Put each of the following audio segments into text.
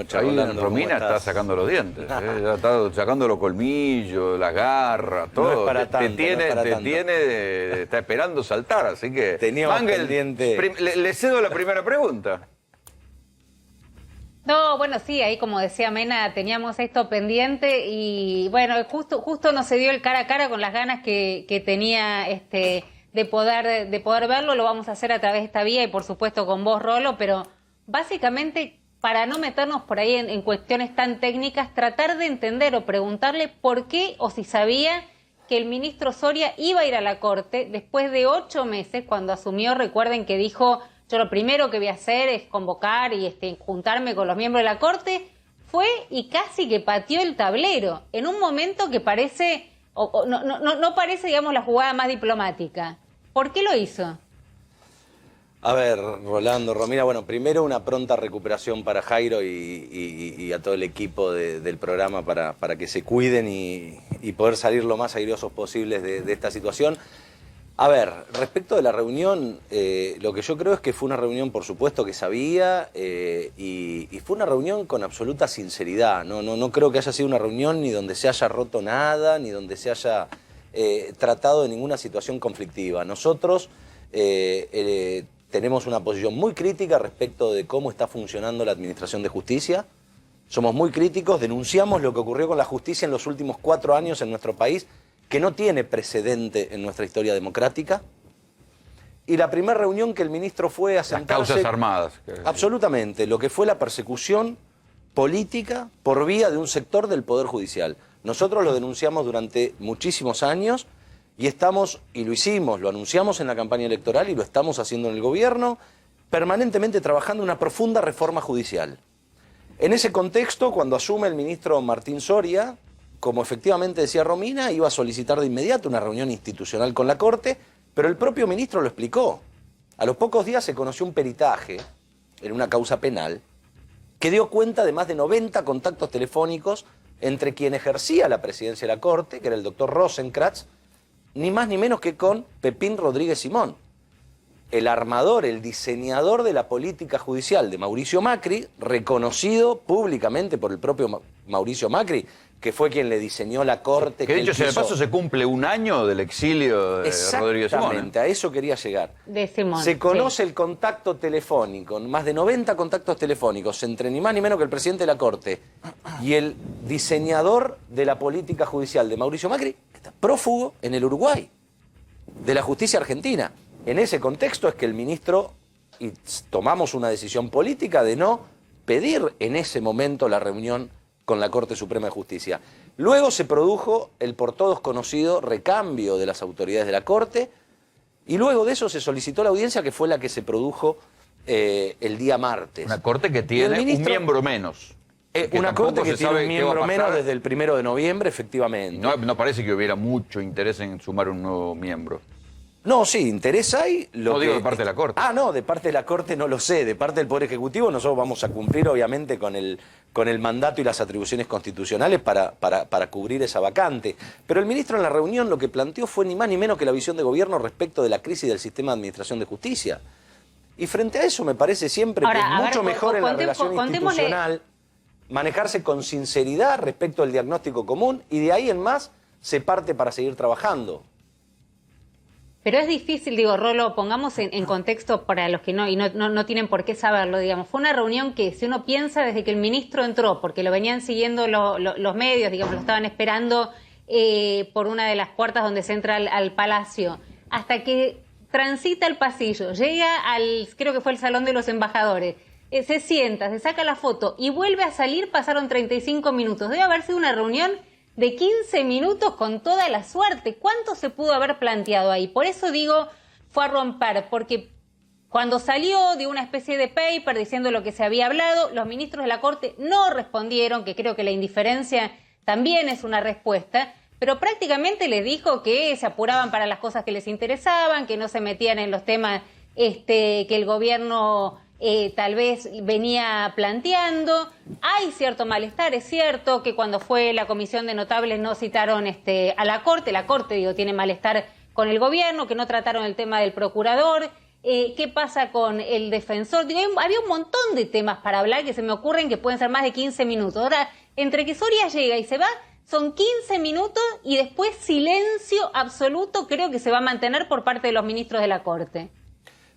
noches, Ahí Rolando. Romina está sacando los dientes, ya está sacando los colmillos, las garras, todo. No es para tanto, Está esperando saltar, así que... Teníamos Mangel, pendiente... le cedo la primera pregunta. No, bueno, sí, ahí como decía Mena, teníamos esto pendiente y bueno, justo no se dio el cara a cara con las ganas que tenía de poder verlo. Lo vamos a hacer a través de esta vía y por supuesto con vos, Rolo, pero básicamente para no meternos por ahí en cuestiones tan técnicas, tratar de entender o preguntarle por qué o si sabía que el ministro Soria iba a ir a la Corte después de 8 meses cuando asumió. Recuerden que dijo: yo lo primero que voy a hacer es convocar y juntarme con los miembros de la Corte. Fue y casi que pateó el tablero, en un momento que parece, no parece, digamos, la jugada más diplomática. ¿Por qué lo hizo? A ver, Rolando, Romina, bueno, primero una pronta recuperación para Jairo y a todo el equipo del programa para que se cuiden y poder salir lo más airiosos posibles de esta situación. A ver, respecto de la reunión, lo que yo creo es que fue una reunión, por supuesto, que sabía y fue una reunión con absoluta sinceridad. No creo que haya sido una reunión ni donde se haya roto nada, ni donde se haya tratado de ninguna situación conflictiva. Nosotros tenemos una posición muy crítica respecto de cómo está funcionando la Administración de Justicia. Somos muy críticos, denunciamos lo que ocurrió con la justicia en los últimos 4 años en nuestro país, que no tiene precedente en nuestra historia democrática. Y la primera reunión que el ministro fue a sentarse... Las causas armadas. Absolutamente, lo que fue la persecución política por vía de un sector del Poder Judicial. Nosotros lo denunciamos durante muchísimos años y lo hicimos, lo anunciamos en la campaña electoral y lo estamos haciendo en el gobierno, permanentemente trabajando una profunda reforma judicial. En ese contexto, cuando asume el ministro Martín Soria, como efectivamente decía Romina, iba a solicitar de inmediato una reunión institucional con la Corte, pero el propio ministro lo explicó. A los pocos días se conoció un peritaje en una causa penal que dio cuenta de más de 90 contactos telefónicos entre quien ejercía la presidencia de la Corte, que era el doctor Rosenkrantz, ni más ni menos que con Pepín Rodríguez Simón, el armador, el diseñador de la política judicial de Mauricio Macri, reconocido públicamente por el propio Mauricio Macri, que fue quien le diseñó la Corte. Que dicho sea de paso, se cumple 1 año del exilio de Rodríguez Simón. Exactamente, a eso quería llegar. De Simón, se conoce el contacto telefónico, más de 90 contactos telefónicos entre ni más ni menos que el presidente de la Corte y el diseñador de la política judicial de Mauricio Macri, que está prófugo en el Uruguay, de la justicia argentina. En ese contexto es que el ministro, y tomamos una decisión política de no pedir en ese momento la reunión con la Corte Suprema de Justicia. Luego se produjo el por todos conocido recambio de las autoridades de la Corte y luego de eso se solicitó la audiencia, que fue la que se produjo el día martes. Una Corte que tiene un miembro menos. Una Corte que tiene un miembro menos desde el 1 de noviembre, efectivamente. No parece que hubiera mucho interés en sumar un nuevo miembro. No, sí, interés hay. No digo de parte de la Corte. Ah, no, de parte de la Corte no lo sé. De parte del Poder Ejecutivo nosotros vamos a cumplir, obviamente, con el mandato y las atribuciones constitucionales para cubrir esa vacante. Pero el ministro en la reunión lo que planteó fue ni más ni menos que la visión de gobierno respecto de la crisis del sistema de administración de justicia. Y frente a eso me parece siempre que es mucho mejor en la relación institucional manejarse con sinceridad respecto al diagnóstico común y de ahí en más se parte para seguir trabajando. Pero es difícil, digo, Rolo, pongamos en contexto para los que no tienen por qué saberlo, digamos. Fue una reunión que, si uno piensa desde que el ministro entró, porque lo venían siguiendo los medios, digamos, lo estaban esperando por una de las puertas donde se entra al Palacio, hasta que transita el pasillo, llega creo que fue el Salón de los Embajadores, se sienta, se saca la foto y vuelve a salir, pasaron 35 minutos. Debe haber sido una reunión de 15 minutos con toda la suerte. ¿Cuánto se pudo haber planteado ahí? Por eso digo, fue a romper, porque cuando salió de una especie de paper diciendo lo que se había hablado, los ministros de la Corte no respondieron, que creo que la indiferencia también es una respuesta, pero prácticamente les dijo que se apuraban para las cosas que les interesaban, que no se metían en los temas que el gobierno tal vez venía planteando. Hay cierto malestar, es cierto que cuando fue la comisión de notables no citaron a la Corte, digo, tiene malestar con el gobierno, que no trataron el tema del procurador, ¿Qué pasa con el defensor? Digo, había un montón de temas para hablar que se me ocurren que pueden ser más de 15 minutos. Ahora, entre que Soria llega y se va, son 15 minutos y después silencio absoluto creo que se va a mantener por parte de los ministros de la Corte.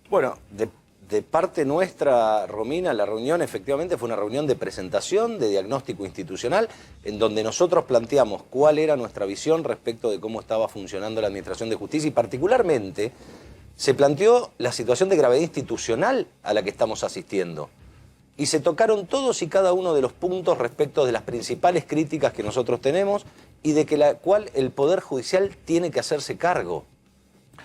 Bueno, de parte nuestra, Romina, la reunión efectivamente fue una reunión de presentación, de diagnóstico institucional, en donde nosotros planteamos cuál era nuestra visión respecto de cómo estaba funcionando la Administración de Justicia y particularmente se planteó la situación de gravedad institucional a la que estamos asistiendo. Y se tocaron todos y cada uno de los puntos respecto de las principales críticas que nosotros tenemos y de que la cual el Poder Judicial tiene que hacerse cargo.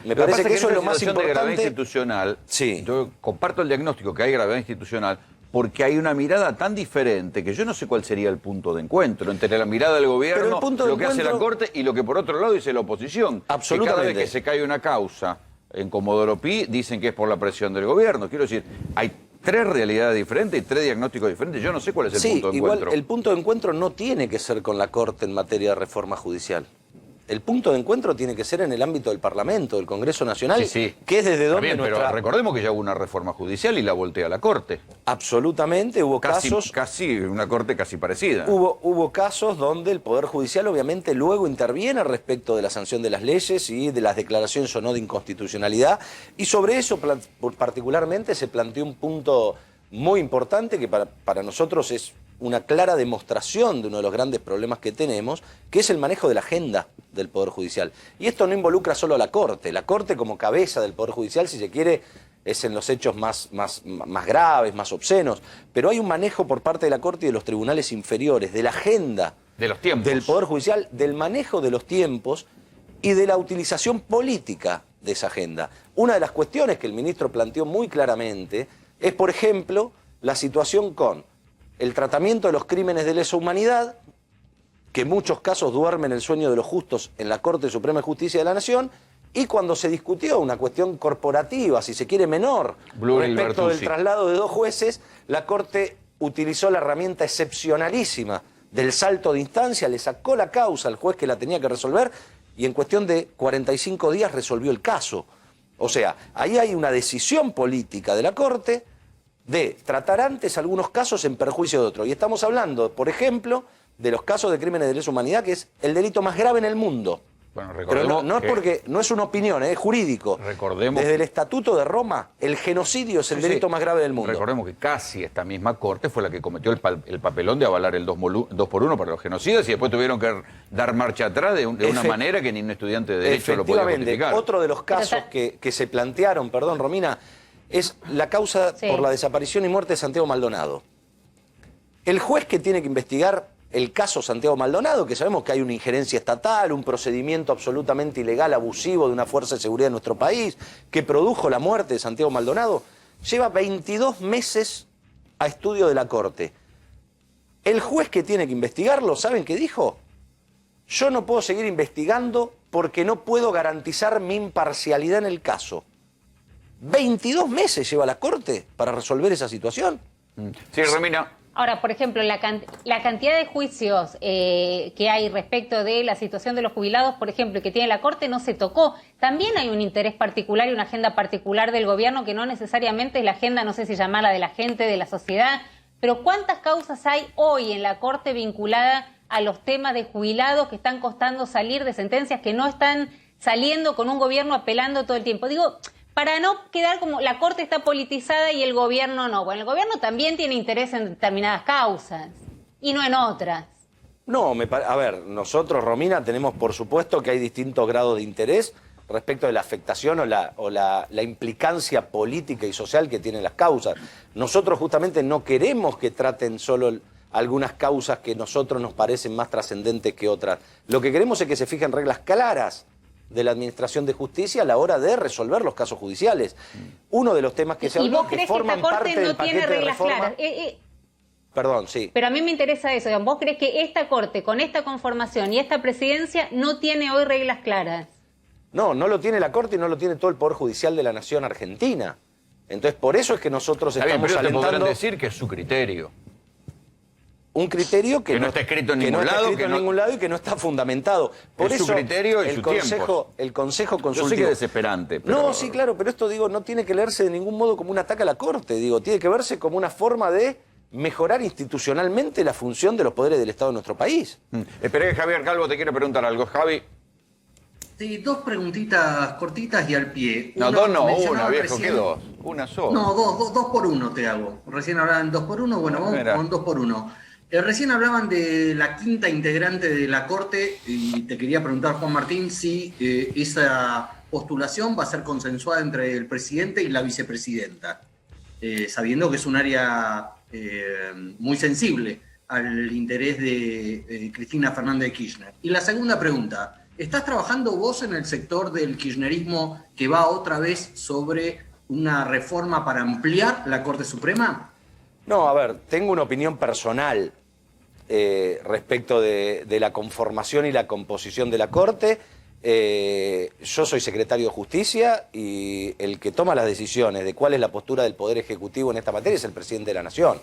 Me parece que eso es lo más importante. De gravedad institucional, sí. Yo comparto el diagnóstico que hay gravedad institucional porque hay una mirada tan diferente que yo no sé cuál sería el punto de encuentro entre la mirada del gobierno, lo que hace la Corte y lo que por otro lado dice la oposición. Absolutamente. Que cada vez que se cae una causa en Comodoro Pi dicen que es por la presión del gobierno. Quiero decir, hay tres realidades diferentes y tres diagnósticos diferentes. Yo no sé cuál es el punto de encuentro. Igual el punto de encuentro no tiene que ser con la Corte en materia de reforma judicial. El punto de encuentro tiene que ser en el ámbito del Parlamento, del Congreso Nacional, sí. que es desde donde bien, nuestra... Pero recordemos que ya hubo una reforma judicial y la voltea a la Corte. Absolutamente, hubo casos... Casi una Corte casi parecida. Hubo casos donde el Poder Judicial obviamente luego interviene respecto de la sanción de las leyes y de las declaraciones o no de inconstitucionalidad, y sobre eso particularmente se planteó un punto muy importante que para nosotros es una clara demostración de uno de los grandes problemas que tenemos, que es el manejo de la agenda del Poder Judicial. Y esto no involucra solo a la Corte. La Corte como cabeza del Poder Judicial, si se quiere, es en los hechos más graves, más obscenos. Pero hay un manejo por parte de la Corte y de los tribunales inferiores, de la agenda de los tiempos del Poder Judicial, del manejo de los tiempos y de la utilización política de esa agenda. Una de las cuestiones que el ministro planteó muy claramente es, por ejemplo, la situación con el tratamiento de los crímenes de lesa humanidad, que en muchos casos duermen el sueño de los justos en la Corte Suprema de Justicia de la Nación, y cuando se discutió una cuestión corporativa, si se quiere menor, respecto del traslado de 2 jueces, la Corte utilizó la herramienta excepcionalísima del salto de instancia, le sacó la causa al juez que la tenía que resolver, y en cuestión de 45 días resolvió el caso. O sea, ahí hay una decisión política de la Corte de tratar antes algunos casos en perjuicio de otros. Y estamos hablando, por ejemplo, de los casos de crímenes de lesa humanidad, que es el delito más grave en el mundo. Bueno, pero no es porque no es una opinión, es jurídico. Recordemos desde el Estatuto de Roma, el genocidio es el delito más grave del mundo. Recordemos que casi esta misma Corte fue la que cometió el papelón de avalar el 2 por 1 para los genocidas y después tuvieron que dar marcha atrás de una manera que ni un estudiante de Derecho lo podía justificar. Otro de los casos que se plantearon, perdón, Romina, es la causa por la desaparición y muerte de Santiago Maldonado. El juez que tiene que investigar el caso Santiago Maldonado, que sabemos que hay una injerencia estatal, un procedimiento absolutamente ilegal, abusivo de una fuerza de seguridad de nuestro país, que produjo la muerte de Santiago Maldonado, lleva 22 meses a estudio de la Corte. El juez que tiene que investigarlo, ¿saben qué dijo? Yo no puedo seguir investigando porque no puedo garantizar mi imparcialidad en el caso. 22 meses lleva la Corte para resolver esa situación. Sí, Romina. Ahora, por ejemplo, la cantidad de juicios que hay respecto de la situación de los jubilados, por ejemplo, que tiene la Corte, no se tocó. También hay un interés particular y una agenda particular del gobierno que no necesariamente es la agenda, no sé si llamarla de la gente, de la sociedad, pero ¿cuántas causas hay hoy en la Corte vinculada a los temas de jubilados que están costando salir de sentencias que no están saliendo con un gobierno apelando todo el tiempo? Digo, para no quedar como la Corte está politizada y el gobierno no. Bueno, el gobierno también tiene interés en determinadas causas y no en otras. No, a ver, nosotros, Romina, tenemos por supuesto que hay distintos grados de interés respecto de la afectación o la implicancia política y social que tienen las causas. Nosotros justamente no queremos que traten solo algunas causas que a nosotros nos parecen más trascendentes que otras. Lo que queremos es que se fijen reglas claras de la Administración de Justicia a la hora de resolver los casos judiciales. Uno de los temas que se habló, que forman parte del paquete de reforma... Perdón, sí. Pero a mí me interesa eso. ¿Vos crees que esta Corte, con esta conformación y esta presidencia, no tiene hoy reglas claras? No, no lo tiene la Corte y no lo tiene todo el Poder Judicial de la Nación Argentina. Entonces, por eso es que nosotros estamos alentando... Pero te podrán decir que es su criterio. un criterio que no está escrito en ningún lado y que no está fundamentado. Por es eso su criterio y su tiempo. El Consejo Consultivo. Yo sé que es desesperante. Pero... No, sí, claro, pero esto, digo, no tiene que leerse de ningún modo como un ataque a la Corte. Digo, tiene que verse como una forma de mejorar institucionalmente la función de los poderes del Estado de nuestro país. Esperé que Javier Calvo te quiere preguntar algo. Javi. Sí, dos preguntitas cortitas y al pie. No, dos no, una, viejo, ¿qué dos? Una sola. No, dos por uno te hago. Recién hablaban 2 por 1, bueno, vamos con 2 por 1. Recién hablaban de la quinta integrante de la Corte y te quería preguntar, Juan Martín, si esa postulación va a ser consensuada entre el presidente y la vicepresidenta, sabiendo que es un área muy sensible al interés de Cristina Fernández de Kirchner. Y la segunda pregunta, ¿estás trabajando vos en el sector del kirchnerismo que va otra vez sobre una reforma para ampliar la Corte Suprema? No, a ver, tengo una opinión personal respecto de la conformación y la composición de la Corte. Yo soy secretario de Justicia y el que toma las decisiones de cuál es la postura del Poder Ejecutivo en esta materia es el presidente de la Nación.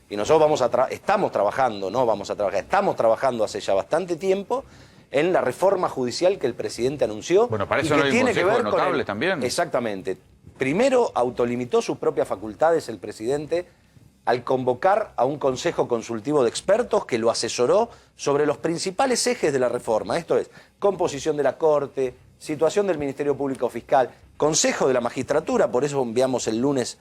Y nosotros estamos trabajando hace ya bastante tiempo en la reforma judicial que el presidente anunció. Bueno, para eso y que no hay tiene un que consejo ver de con notables también. Exactamente. Primero autolimitó sus propias facultades el presidente al convocar a un consejo consultivo de expertos que lo asesoró sobre los principales ejes de la reforma. Esto es, composición de la Corte, situación del Ministerio Público Fiscal, Consejo de la Magistratura, por eso enviamos el lunes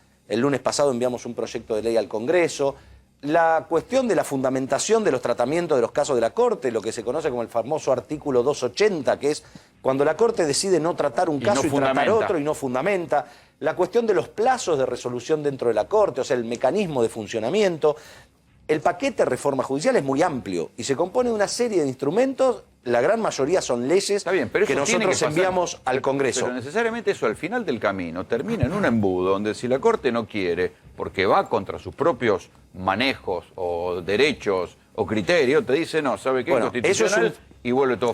pasado enviamos un proyecto de ley al Congreso, la cuestión de la fundamentación de los tratamientos de los casos de la Corte, lo que se conoce como el famoso artículo 280, que es cuando la Corte decide no tratar un caso y tratar otro y no fundamenta, la cuestión de los plazos de resolución dentro de la Corte, o sea, el mecanismo de funcionamiento. El paquete de reforma judicial es muy amplio y se compone de una serie de instrumentos, la gran mayoría son leyes que nosotros enviamos al Congreso. Pero necesariamente eso al final del camino termina en un embudo donde si la Corte no quiere, porque va contra sus propios manejos o derechos o criterios, te dice, no, ¿sabe qué? Bueno, constitucional y vuelve todo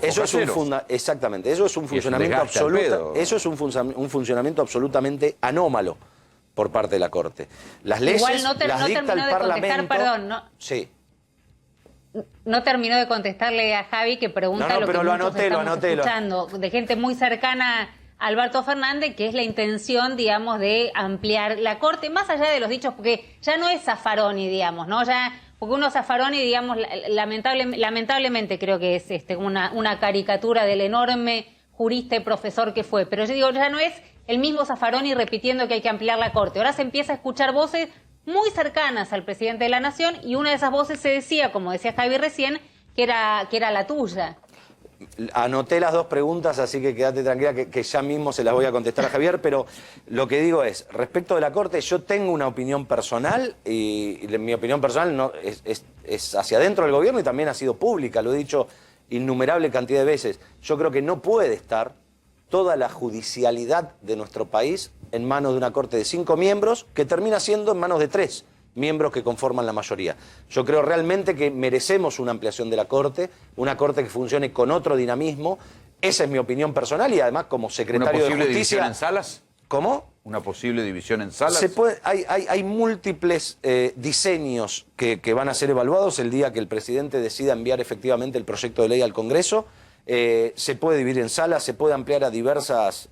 exactamente, eso es un funcionamiento absoluto, eso es un funcionamiento absolutamente anómalo por parte de la Corte. Las leyes las dicta el Parlamento. Perdón, no. Sí. No terminó de contestarle a Javi que pregunta lo que muchos estamos escuchando de gente muy cercana a Alberto Fernández, que es la intención, digamos, de ampliar la Corte, más allá de los dichos, porque ya no es Zaffaroni, digamos, ¿no? Ya, porque uno Zaffaroni, digamos, lamentablemente creo que es una caricatura del enorme jurista y profesor que fue, pero yo digo, ya no es el mismo Zaffaroni repitiendo que hay que ampliar la Corte. Ahora se empieza a escuchar voces muy cercanas al presidente de la Nación y una de esas voces se decía, como decía Javi recién, que era la tuya. Anoté las dos preguntas, así que quédate tranquila que ya mismo se las voy a contestar a Javier, pero lo que digo es, respecto de la Corte, yo tengo una opinión personal y mi opinión personal no, es hacia adentro del gobierno y también ha sido pública, lo he dicho innumerable cantidad de veces. Yo creo que no puede estar toda la judicialidad de nuestro país en manos de una Corte de 5 miembros que termina siendo en manos de 3 miembros que conforman la mayoría. Yo creo realmente que merecemos una ampliación de la Corte, una Corte que funcione con otro dinamismo. Esa es mi opinión personal y además como secretario de Justicia... ¿Una posible división en salas? ¿Cómo? ¿Una posible división en salas? Hay múltiples diseños que van a ser evaluados el día que el presidente decida enviar efectivamente el proyecto de ley al Congreso. Se puede dividir en salas, se puede ampliar a diversas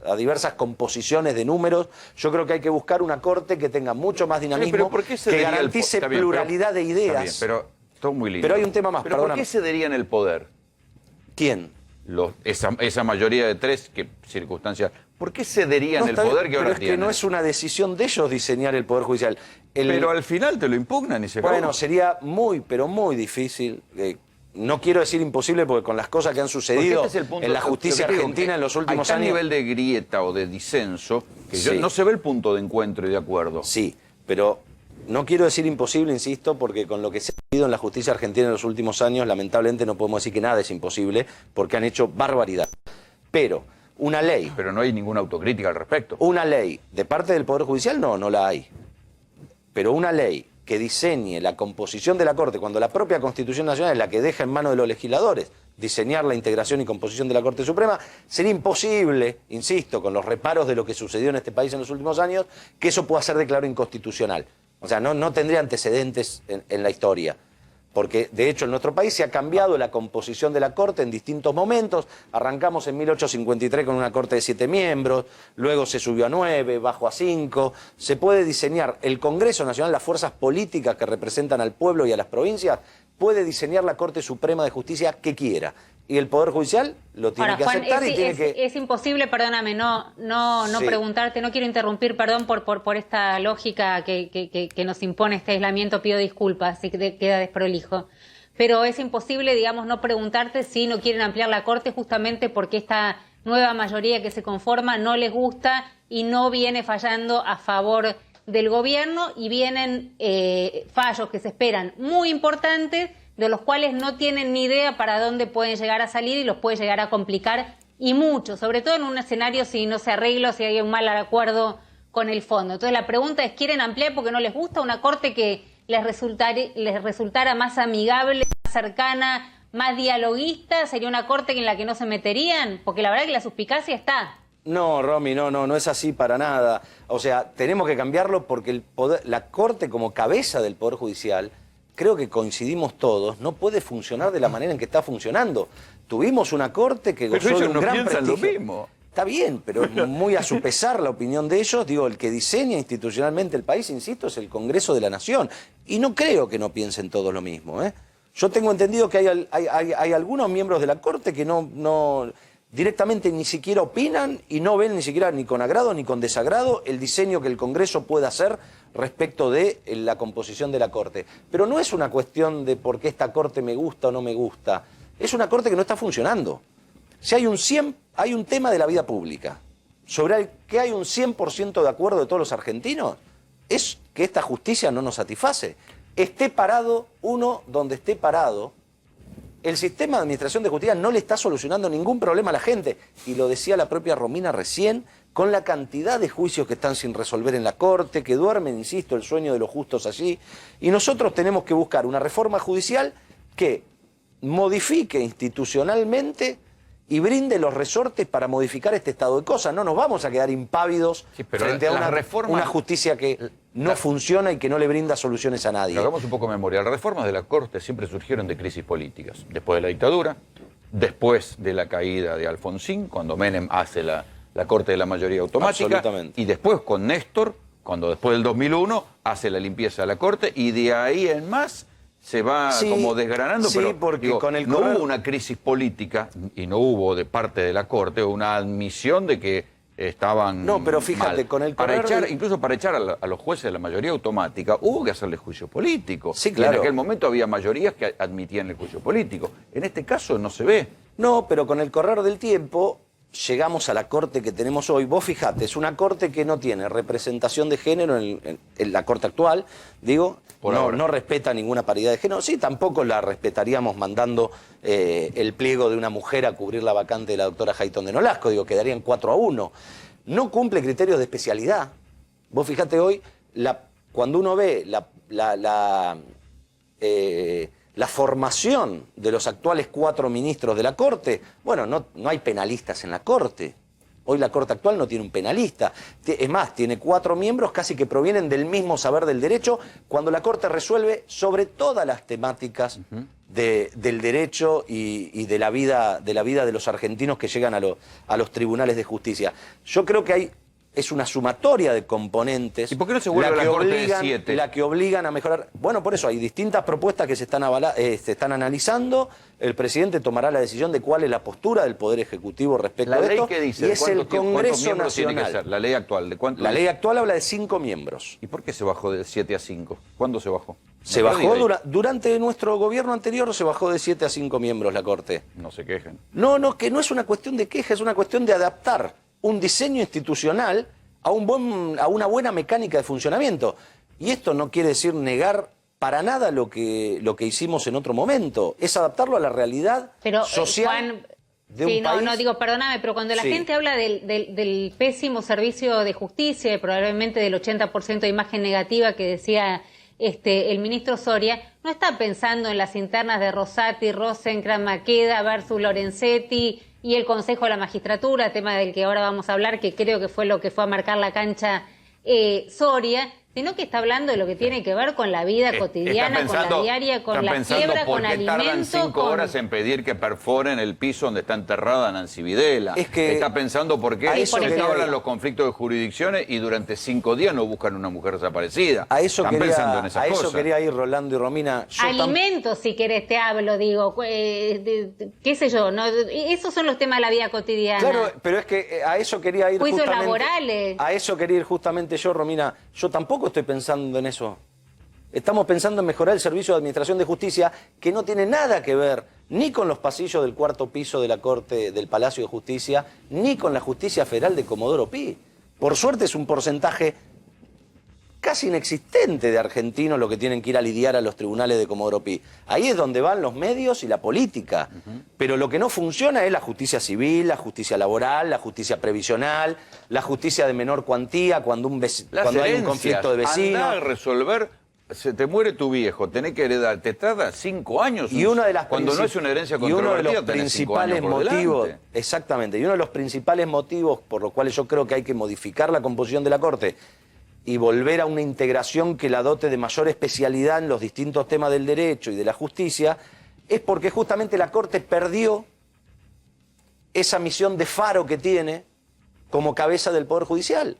composiciones de números. Yo creo que hay que buscar una Corte que tenga mucho más dinamismo, que garantice pluralidad de ideas. Está bien, pero todo muy lindo. Pero hay un tema más, ¿Pero por qué cederían el poder? ¿Quién? Esa mayoría de 3 que circunstancias. ¿Por qué cederían el poder que ahora tienen? Pero es que no es una decisión de ellos diseñar el Poder Judicial. Pero al final te lo impugnan y se acabó. Bueno, sería pero muy difícil. No quiero decir imposible porque con las cosas que han sucedido en la justicia argentina en los últimos años... Hay nivel de grieta o de disenso que no se ve el punto de encuentro y de acuerdo. Sí, pero no quiero decir imposible, insisto, porque con lo que se ha vivido en la justicia argentina en los últimos años, lamentablemente no podemos decir que nada es imposible porque han hecho barbaridad. Pero una ley... Pero no hay ninguna autocrítica al respecto. Una ley de parte del Poder Judicial, no la hay. Pero una ley que diseñe la composición de la Corte, cuando la propia Constitución Nacional es la que deja en manos de los legisladores diseñar la integración y composición de la Corte Suprema, sería imposible, insisto, con los reparos de lo que sucedió en este país en los últimos años, que eso pueda ser declarado inconstitucional. O sea, no tendría antecedentes en la historia. porque de hecho en nuestro país se ha cambiado la composición de la Corte en distintos momentos. Arrancamos en 1853 con una Corte de 7 miembros, luego se subió a 9, bajó a 5. Se puede diseñar, el Congreso Nacional, las fuerzas políticas que representan al pueblo y a las provincias, puede diseñar la Corte Suprema de Justicia que quiera. Y el Poder Judicial lo tiene que aceptar y tiene que... Es imposible, perdóname, no Sí. preguntarte, no quiero interrumpir, perdón por esta lógica que nos impone este aislamiento, pido disculpas si queda desprolijo. Pero es imposible, digamos, no preguntarte si no quieren ampliar la Corte justamente porque esta nueva mayoría que se conforma no les gusta y no viene fallando a favor del gobierno, y vienen fallos que se esperan muy importantes, de los cuales no tienen ni idea para dónde pueden llegar a salir y los puede llegar a complicar y mucho, sobre todo en un escenario si no se arregla, si hay un mal acuerdo con el fondo. Entonces la pregunta es, ¿quieren ampliar porque no les gusta una Corte que les resultara más amigable, más cercana, más dialoguista? ¿Sería una Corte en la que no se meterían? Porque la verdad es que la suspicacia está. No, Romy, no es así para nada. O sea, tenemos que cambiarlo porque la Corte como cabeza del Poder Judicial, creo que coincidimos todos, no puede funcionar de la manera en que está funcionando. Tuvimos una Corte que gozó de un gran prestigio. Lo mismo. Está bien, pero muy a su pesar la opinión de ellos. Digo, el que diseña institucionalmente el país, insisto, es el Congreso de la Nación. Y no creo que no piensen todos lo mismo, ¿eh? Yo tengo entendido que hay algunos miembros de la Corte que no directamente ni siquiera opinan y no ven ni siquiera ni con agrado ni con desagrado el diseño que el Congreso pueda hacer respecto de la composición de la Corte. Pero no es una cuestión de por qué esta Corte me gusta o no me gusta. Es una Corte que no está funcionando. Si hay un tema de la vida pública sobre el que hay un 100% de acuerdo de todos los argentinos, es que esta justicia no nos satisface. Esté parado uno donde esté parado, el sistema de administración de justicia no le está solucionando ningún problema a la gente. Y lo decía la propia Romina recién, con la cantidad de juicios que están sin resolver en la Corte, que duermen, insisto, el sueño de los justos allí. Y nosotros tenemos que buscar una reforma judicial que modifique institucionalmente y brinde los resortes para modificar este estado de cosas. No nos vamos a quedar impávidos frente a una justicia que no funciona y que no le brinda soluciones a nadie. Hagamos un poco de memoria. Las reformas de la Corte siempre surgieron de crisis políticas. Después de la dictadura, después de la caída de Alfonsín, cuando Menem hace la Corte de la mayoría automática, y después con Néstor, cuando después del 2001 hace la limpieza de la Corte, y de ahí en más se va como desgranando, sí, pero porque digo, con el no hubo una crisis política y no hubo de parte de la Corte una admisión de que estaban pero fíjate, mal. con el Incluso para echar a los jueces de la mayoría automática hubo que hacerle juicio político. Sí, claro. Y en aquel momento había mayorías que admitían el juicio político. En este caso no se ve. No, pero con el correr del tiempo llegamos a la Corte que tenemos hoy. Vos fijate, es una Corte que no tiene representación de género en la Corte actual, digo, no respeta ninguna paridad de género. Sí, tampoco la respetaríamos mandando el pliego de una mujer a cubrir la vacante de la doctora Hayton de Nolasco, digo, quedarían 4-1. No cumple criterios de especialidad. Vos fijate hoy, cuando uno ve la formación de los actuales 4 ministros de la Corte, bueno, no hay penalistas en la Corte. Hoy la Corte actual no tiene un penalista. Es más, tiene 4 miembros casi que provienen del mismo saber del derecho, cuando la Corte resuelve sobre todas las temáticas del derecho y de la vida de los argentinos que llegan a los tribunales de justicia. Yo creo que es una sumatoria de componentes. ¿Y por qué no se vuelve a la Corte de 7? La que obligan a mejorar. Bueno, por eso hay distintas propuestas que se están analizando. El presidente tomará la decisión de cuál es la postura del Poder Ejecutivo respecto a esto. ¿La ley qué dice? Y es el Congreso Nacional. Tiene que ser? La ley actual, ¿de cuánto? La ley actual habla de 5 miembros. ¿Y por qué se bajó de 7 a 5? ¿Cuándo se bajó? Se bajó durante nuestro gobierno anterior, se bajó de 7 a 5 miembros la Corte. No se quejen. No, que no es una cuestión de queja, es una cuestión de adaptar un diseño institucional a una buena mecánica de funcionamiento. Y esto no quiere decir negar para nada lo que hicimos en otro momento. Es adaptarlo a la realidad social de un país. No, digo, perdóname, pero cuando la gente habla del pésimo servicio de justicia y probablemente del 80% de imagen negativa que decía el ministro Soria, no está pensando en las internas de Rosati, Rosencrantz, Maqueda versus Lorenzetti y el Consejo de la Magistratura, tema del que ahora vamos a hablar, que creo que fue lo que fue a marcar la cancha Soria, Sino que está hablando de lo que tiene que ver con la vida cotidiana, con la diaria, con la quiebra, con alimentos. Tardan 5 horas en pedir que perforen el piso donde está enterrada Nancy Videla. Está pensando por qué hablan los conflictos de jurisdicciones y durante 5 días no buscan una mujer desaparecida. Están pensando en esas cosas. A eso quería ir Rolando y Romina. Alimentos, si querés te hablo, digo, qué sé yo, ¿no? Esos son los temas de la vida cotidiana. Claro, pero es que a eso quería ir juicios laborales. A eso quería ir justamente yo, Romina. Yo tampoco estoy pensando en eso. Estamos pensando en mejorar el servicio de administración de justicia, que no tiene nada que ver ni con los pasillos del 4º piso de la Corte del Palacio de Justicia, ni con la Justicia Federal de Comodoro Pi. Por suerte es un porcentaje casi inexistente de argentinos lo que tienen que ir a lidiar a los tribunales de Comodoro Pi. Ahí es donde van los medios y la política. Pero lo que no funciona es la justicia civil, la justicia laboral, la justicia previsional, la justicia de menor cuantía, cuando hay un conflicto de vecinos. Andá a resolver, se te muere tu viejo, tenés que heredar, te tarda 5 años. Y una de las cuando no es una herencia controvertida, uno de los principales motivos, exactamente, y uno de los principales motivos por los cuales yo creo que hay que modificar la composición de la Corte y volver a una integración que la dote de mayor especialidad en los distintos temas del derecho y de la justicia, es porque justamente la Corte perdió esa misión de faro que tiene como cabeza del Poder Judicial.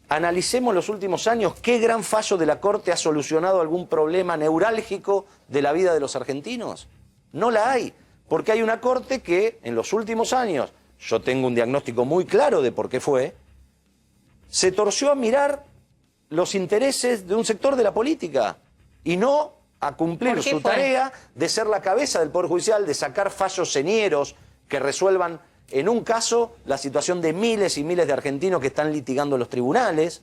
Analicemos los últimos años qué gran fallo de la Corte ha solucionado algún problema neurálgico de la vida de los argentinos. No la hay, porque hay una Corte que en los últimos años, yo tengo un diagnóstico muy claro de por qué fue, se torció a mirar los intereses de un sector de la política y no a cumplir su tarea de ser la cabeza del Poder Judicial, de sacar fallos señeros que resuelvan en un caso la situación de miles y miles de argentinos que están litigando en los tribunales.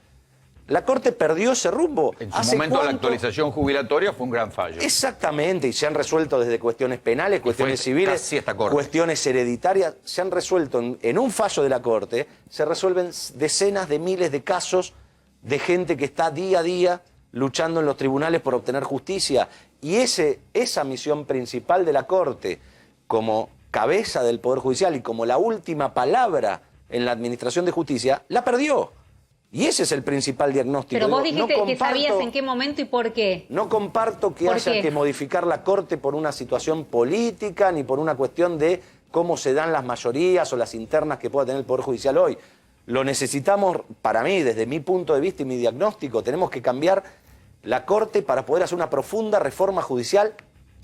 La Corte perdió ese rumbo. En su momento la actualización jubilatoria fue un gran fallo. Exactamente, y se han resuelto desde cuestiones penales, cuestiones civiles, cuestiones hereditarias, se han resuelto en un fallo de la Corte, se resuelven decenas de miles de casos de gente que está día a día luchando en los tribunales por obtener justicia. Y esa misión principal de la Corte, como cabeza del Poder Judicial y como la última palabra en la administración de justicia, la perdió. Y ese es el principal diagnóstico. Pero vos dijiste que sabías en qué momento y por qué. No comparto que haya que modificar la Corte por una situación política ni por una cuestión de cómo se dan las mayorías o las internas que pueda tener el Poder Judicial hoy. Lo necesitamos, para mí, desde mi punto de vista y mi diagnóstico, tenemos que cambiar la Corte para poder hacer una profunda reforma judicial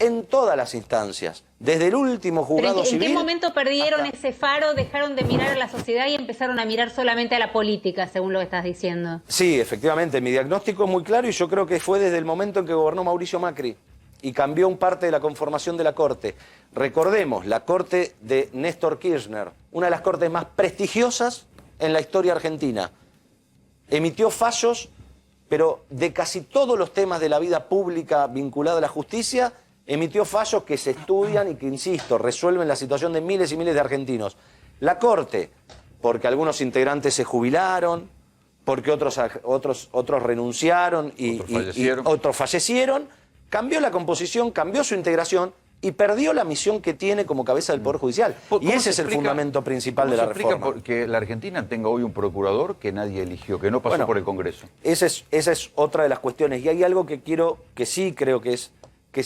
en todas las instancias, desde el último juzgado civil. ¿En qué momento perdieron ese faro, dejaron de mirar a la sociedad y empezaron a mirar solamente a la política, según lo que estás diciendo? Sí, efectivamente, mi diagnóstico es muy claro y yo creo que fue desde el momento en que gobernó Mauricio Macri y cambió un parte de la conformación de la Corte. Recordemos, la Corte de Néstor Kirchner, una de las cortes más prestigiosas en la historia argentina, emitió fallos, pero de casi todos los temas de la vida pública vinculada a la justicia, emitió fallos que se estudian y que, insisto, resuelven la situación de miles y miles de argentinos. La Corte, porque algunos integrantes se jubilaron, porque otros renunciaron y otros fallecieron, cambió la composición, cambió su integración y perdió la misión que tiene como cabeza del Poder Judicial. Y ese es el fundamento principal de la reforma. ¿Cómo se explica que la Argentina tenga hoy un procurador que nadie eligió, que no pasó por el Congreso? Esa es otra de las cuestiones. Y hay algo que sí creo que es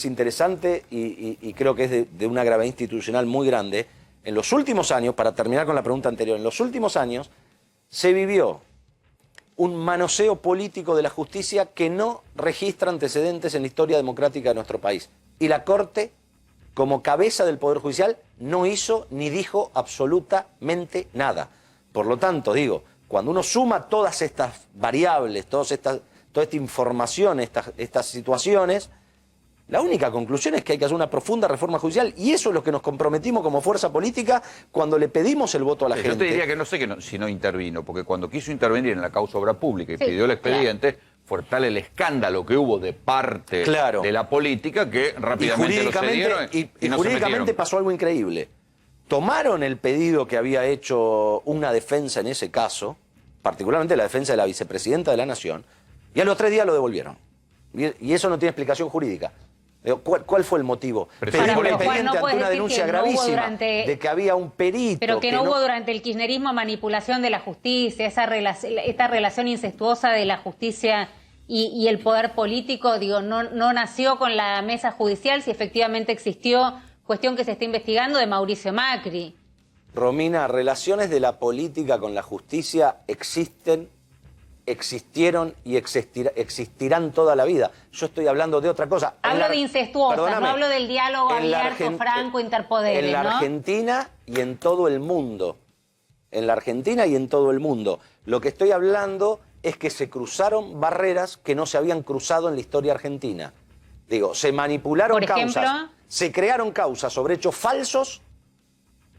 interesante y creo que es de una gravedad institucional muy grande. En los últimos años, para terminar con la pregunta anterior, en los últimos años se vivió un manoseo político de la justicia que no registra antecedentes en la historia democrática de nuestro país. Y la Corte, como cabeza del Poder Judicial, no hizo ni dijo absolutamente nada. Por lo tanto, digo, cuando uno suma todas estas variables, toda esta información, estas situaciones, la única conclusión es que hay que hacer una profunda reforma judicial y eso es lo que nos comprometimos como fuerza política cuando le pedimos el voto a la gente. Yo te diría que no sé si no intervino, porque cuando quiso intervenir en la causa obra pública y pidió el expediente, fue tal el escándalo que hubo de parte de la política que rápidamente lo cedieron y no jurídicamente pasó algo increíble. Tomaron el pedido que había hecho una defensa en ese caso, particularmente la defensa de la vicepresidenta de la Nación, y a los 3 días lo devolvieron. Y eso no tiene explicación jurídica. ¿Cuál fue el motivo? Pedimos un expediente ante una denuncia gravísima de que había un perito. Pero que no hubo durante el kirchnerismo manipulación de la justicia, esta relación incestuosa de la justicia y el poder político, digo, no nació con la mesa judicial, si efectivamente existió, cuestión que se está investigando, de Mauricio Macri. Romina, relaciones de la política con la justicia existieron y existirán toda la vida. Yo estoy hablando de otra cosa. Hablo de incestuosas, no hablo del diálogo abierto, franco, interpoderes, en la Argentina y en todo el mundo. En la Argentina y en todo el mundo. Lo que estoy hablando es que se cruzaron barreras que no se habían cruzado en la historia argentina. Digo, se manipularon causas, se crearon causas sobre hechos falsos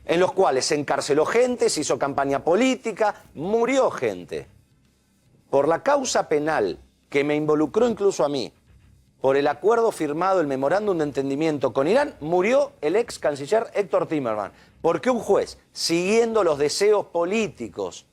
en los cuales se encarceló gente, se hizo campaña política, murió gente. Por la causa penal que me involucró incluso a mí, por el acuerdo firmado, el memorándum de entendimiento con Irán, murió el ex canciller Héctor Timerman. Porque un juez, siguiendo los deseos políticos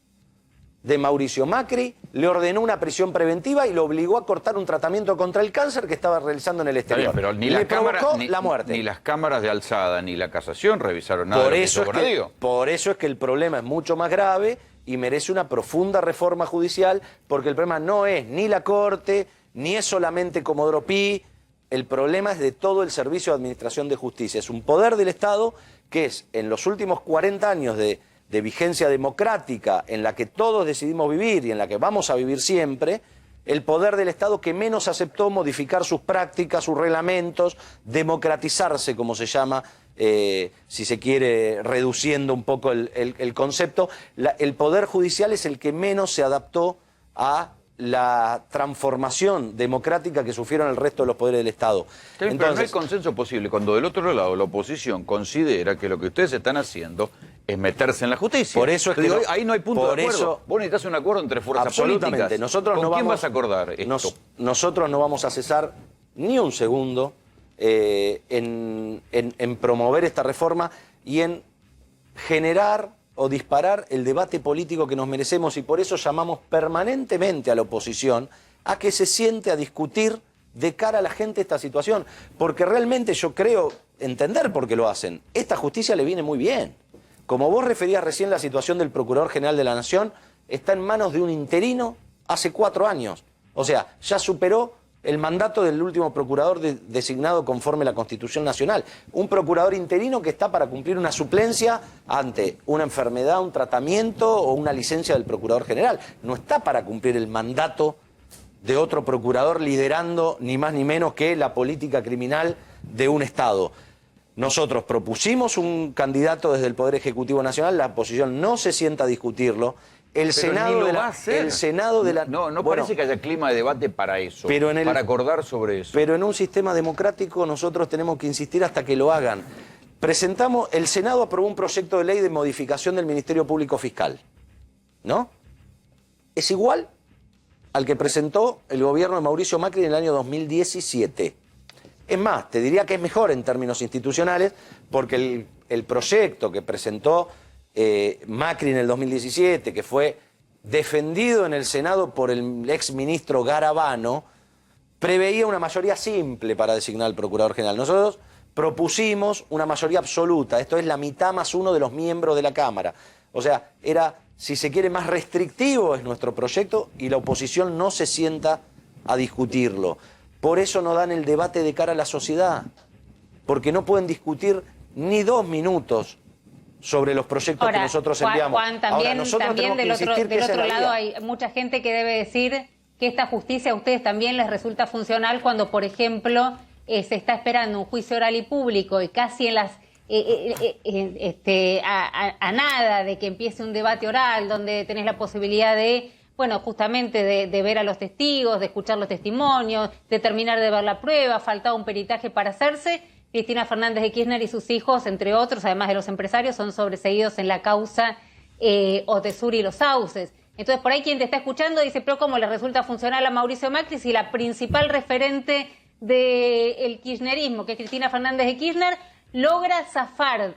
de Mauricio Macri, le ordenó una prisión preventiva y lo obligó a cortar un tratamiento contra el cáncer que estaba realizando en el exterior. Bien, pero ni le provocó la muerte. Ni las cámaras de alzada ni la casación revisaron nada Por de lo eso que hizo por eso es que el problema es mucho más grave y merece una profunda reforma judicial, porque el problema no es ni la Corte, ni es solamente Comodoro Pi, el problema es de todo el Servicio de Administración de Justicia. Es un poder del Estado que es, en los últimos 40 años de vigencia democrática, en la que todos decidimos vivir y en la que vamos a vivir siempre, el poder del Estado que menos aceptó modificar sus prácticas, sus reglamentos, democratizarse, como se llama, si se quiere, reduciendo un poco el concepto. El Poder Judicial es el que menos se adaptó a la transformación democrática que sufrieron el resto de los poderes del Estado. Entonces, pero no hay consenso posible cuando del otro lado la oposición considera que lo que ustedes están haciendo es meterse en la justicia. Por eso es que ahí no hay punto de acuerdo. Vos necesitas un acuerdo entre fuerzas absolutamente políticas. Nosotros ¿Con no quién vamos, vas a acordar esto? Nosotros no vamos a cesar ni un segundo en promover esta reforma y en generar o disparar el debate político que nos merecemos, y por eso llamamos permanentemente a la oposición a que se siente a discutir de cara a la gente esta situación, porque realmente yo creo entender por qué lo hacen. Esta justicia le viene muy bien. Como vos referías recién, la situación del Procurador General de la Nación está en manos de un interino hace 4 años. O sea, ya superó el mandato del último procurador designado conforme a la Constitución Nacional. Un procurador interino que está para cumplir una suplencia ante una enfermedad, un tratamiento o una licencia del Procurador General. No está para cumplir el mandato de otro procurador liderando ni más ni menos que la política criminal de un Estado. Nosotros propusimos un candidato desde el Poder Ejecutivo Nacional, la oposición no se sienta a discutirlo. El Senado de la... No parece que haya clima de debate para eso, para acordar sobre eso. Pero en un sistema democrático nosotros tenemos que insistir hasta que lo hagan. El Senado aprobó un proyecto de ley de modificación del Ministerio Público Fiscal, ¿no? Es igual al que presentó el gobierno de Mauricio Macri en el año 2017. Es más, te diría que es mejor en términos institucionales, porque el proyecto que presentó Macri en el 2017, que fue defendido en el Senado por el exministro Garabano, preveía una mayoría simple para designar al Procurador General. Nosotros propusimos una mayoría absoluta, esto es la mitad más uno de los miembros de la Cámara. O sea, era, si se quiere, más restrictivo es nuestro proyecto y la oposición no se sienta a discutirlo. Por eso no dan el debate de cara a la sociedad, porque no pueden discutir ni 2 minutos sobre los proyectos que nosotros enviamos. Juan, también del otro lado hay mucha gente que debe decir que esta justicia a ustedes también les resulta funcional cuando, por ejemplo, se está esperando un juicio oral y público y casi en las a nada de que empiece un debate oral donde tenés la posibilidad de, bueno, justamente de ver a los testigos, de escuchar los testimonios, de terminar de ver la prueba, faltaba un peritaje para hacerse. Cristina Fernández de Kirchner y sus hijos, entre otros, además de los empresarios, son sobreseídos en la causa Otesur y Los Sauces. Entonces, por ahí quien te está escuchando dice, pero ¿cómo le resulta funcional a Mauricio Macri si la principal referente del kirchnerismo, que es Cristina Fernández de Kirchner, logra zafar,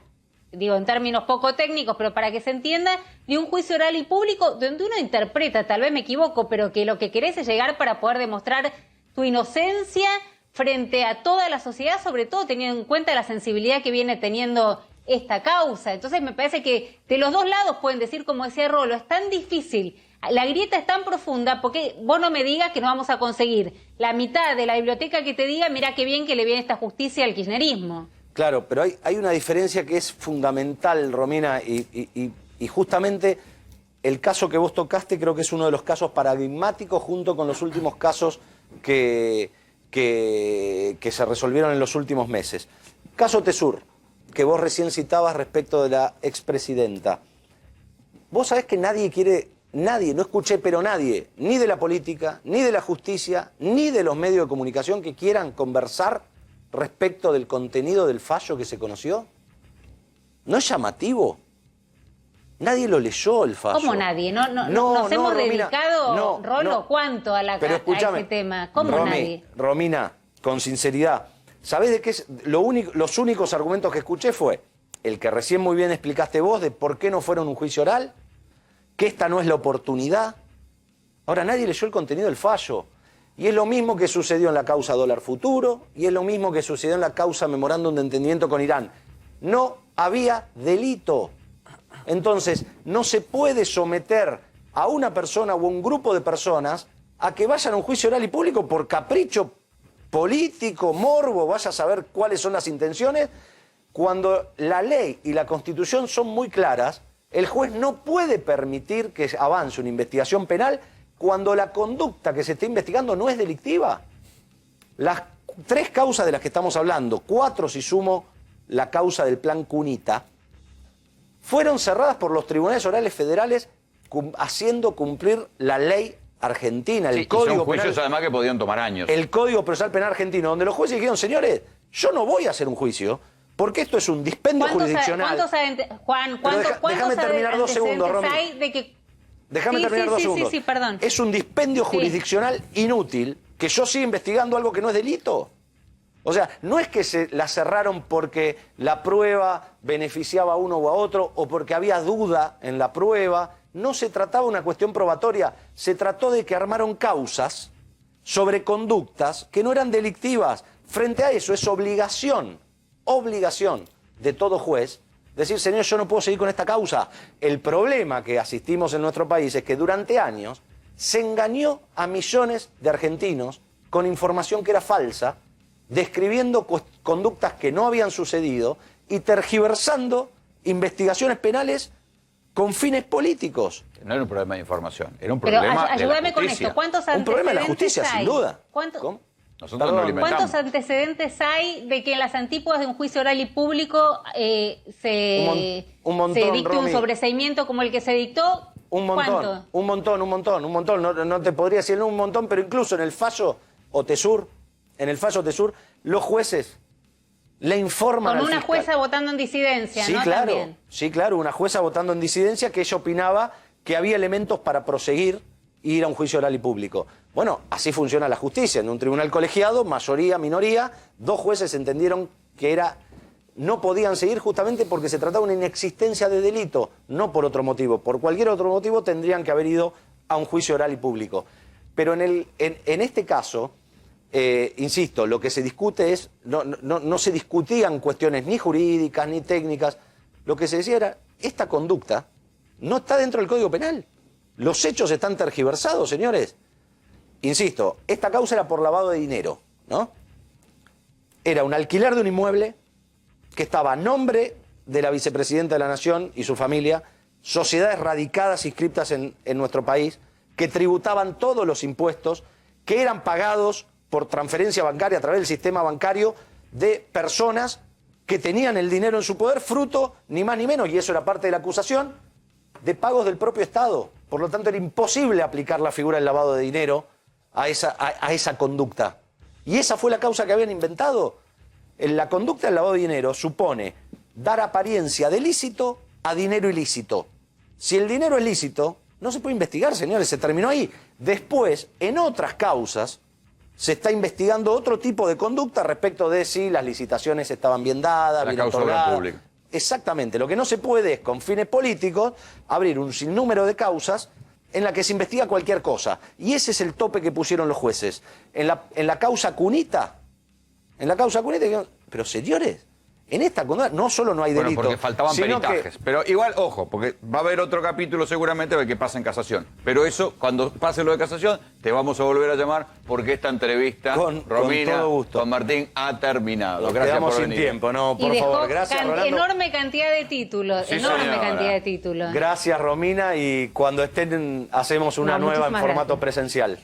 digo en términos poco técnicos, pero para que se entienda, de un juicio oral y público donde uno interpreta, tal vez me equivoco, pero que lo que querés es llegar para poder demostrar tu inocencia, frente a toda la sociedad, sobre todo teniendo en cuenta la sensibilidad que viene teniendo esta causa. Entonces me parece que de los dos lados pueden decir, como decía Rolo, es tan difícil, la grieta es tan profunda, porque vos no me digas que no vamos a conseguir la mitad de la biblioteca que te diga, mirá qué bien que le viene esta justicia al kirchnerismo. Claro, pero hay una diferencia que es fundamental, Romina, y justamente el caso que vos tocaste creo que es uno de los casos paradigmáticos junto con los últimos casos que se resolvieron en los últimos meses. Caso Tesur, que vos recién citabas respecto de la expresidenta. Vos sabés que nadie quiere, nadie, no escuché, pero nadie, ni de la política, ni de la justicia, ni de los medios de comunicación que quieran conversar respecto del contenido del fallo que se conoció. ¿No es llamativo? Nadie lo leyó el fallo. ¿Cómo nadie? Nos hemos Romina, dedicado, Rolo, ¿cuánto a ese tema? ¿Cómo nadie? Romina, con sinceridad, ¿sabés de qué es? Los únicos argumentos que escuché fue el que recién muy bien explicaste vos de por qué no fueron un juicio oral, que esta no es la oportunidad. Ahora, nadie leyó el contenido del fallo. Y es lo mismo que sucedió en la causa dólar futuro, y es lo mismo que sucedió en la causa memorándum de entendimiento con Irán. No había delito. Entonces, no se puede someter a una persona o a un grupo de personas a que vayan a un juicio oral y público por capricho político, morbo, vaya a saber cuáles son las intenciones. Cuando la ley y la Constitución son muy claras, el juez no puede permitir que avance una investigación penal cuando la conducta que se está investigando no es delictiva. Las 3 causas de las que estamos hablando, 4 si sumo la causa del plan Cunita, fueron cerradas por los tribunales orales federales haciendo cumplir la ley argentina, el Código son juicios Penal, además que podían tomar años. El Código Procesal Penal argentino, donde los jueces dijeron, señores, yo no voy a hacer un juicio, porque esto es un dispendio jurisdiccional. Déjame terminar 2 segundos, Romy. Déjame terminar 2 segundos. Sí, perdón. Es un dispendio jurisdiccional inútil que yo siga investigando algo que no es delito. O sea, no es que se la cerraron porque la prueba beneficiaba a uno o a otro o porque había duda en la prueba. No se trataba de una cuestión probatoria. Se trató de que armaron causas sobre conductas que no eran delictivas. Frente a eso es obligación de todo juez decir, señor, yo no puedo seguir con esta causa. El problema que asistimos en nuestro país es que durante años se engañó a millones de argentinos con información que era falsa, describiendo conductas que no habían sucedido y tergiversando investigaciones penales con fines políticos. No era un problema de información, era un problema de la justicia. Ayúdame con esto, ¿cuántos antecedentes un problema de la justicia, sin duda. ¿Cuántos antecedentes hay de que en las antípodas de un juicio oral y público se dicte un sobreseimiento como el que se dictó? Un montón. No te podría decir un montón, pero incluso en el fallo Otesur, los jueces le informan con una jueza votando en disidencia, sí, ¿no? Claro, También. sí, claro, una jueza votando en disidencia que ella opinaba que había elementos para proseguir e ir a un juicio oral y público. Bueno, así funciona la justicia. En un tribunal colegiado, mayoría, minoría, 2 jueces entendieron que no podían seguir justamente porque se trataba de una inexistencia de delito, no por otro motivo. Por cualquier otro motivo tendrían que haber ido a un juicio oral y público. Pero en este caso, insisto, lo que se discute es, no se discutían cuestiones ni jurídicas ni técnicas. Lo que se decía era, esta conducta no está dentro del Código Penal. Los hechos están tergiversados, señores. Insisto, esta causa era por lavado de dinero, ¿no? Era un alquiler de un inmueble que estaba a nombre de la vicepresidenta de la Nación y su familia, sociedades radicadas inscriptas en nuestro país, que tributaban todos los impuestos, que eran pagados por transferencia bancaria a través del sistema bancario de personas que tenían el dinero en su poder, fruto, ni más ni menos, y eso era parte de la acusación, de pagos del propio Estado. Por lo tanto, era imposible aplicar la figura del lavado de dinero a esa conducta. Y esa fue la causa que habían inventado. La conducta del lavado de dinero supone dar apariencia de lícito a dinero ilícito. Si el dinero es lícito, no se puede investigar, señores, se terminó ahí. Después, en otras causas, se está investigando otro tipo de conducta respecto de si las licitaciones estaban bien dadas, bien otorgadas. Exactamente. Lo que no se puede es, con fines políticos, abrir un sinnúmero de causas en la que se investiga cualquier cosa. Y ese es el tope que pusieron los jueces. En la causa Cunita, en la causa Cuneta, pero señores, en esta condena no solo no hay delito, porque faltaban peritajes. Pero igual, ojo, porque va a haber otro capítulo seguramente de que pasa en casación. Pero eso, cuando pase lo de casación, te vamos a volver a llamar porque esta entrevista, Romina, con Martín, ha terminado. Nos gracias quedamos por sin venir. tiempo, no, por favor. Gracias, Rolando. Enorme cantidad de títulos, Sí, enorme señora. cantidad de títulos. Gracias, Romina, y cuando estén hacemos una nueva en formato presencial.